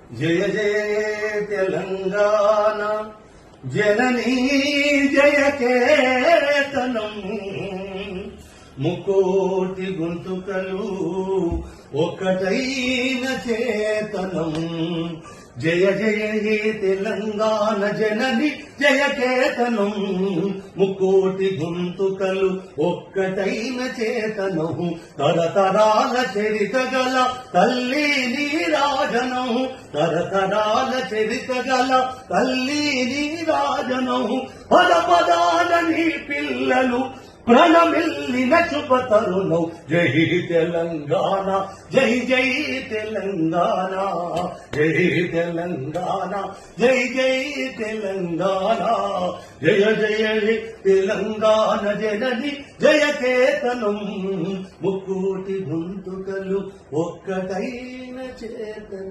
జయ జయ తెలంగాణ జననీ జయ కేతనం ముకోటి గొంతుకలు ఒకటైన చేతనం జయ జయ హే తెలంగాణ జనని జయ కేతనం ముకోటి గొంతుకలు ఒక్కటైన చేతనం తరతరాల చరిత గల తల్లి నీరాజనం తరతరాల చరిత గల తల్లి నీరాజనం పద పదాల నీ పిల్లలు ప్రణమిల్లిన శుభతరుణం జై తెలంగాణ జై జై తెలంగాణ జై తెలంగాణ జై జై తెలంగాణ జయ జయ తెలంగాణ జనని జయ కేతనం ముక్కోటి గొంతుకలు ఒక్కటైన చేతనం.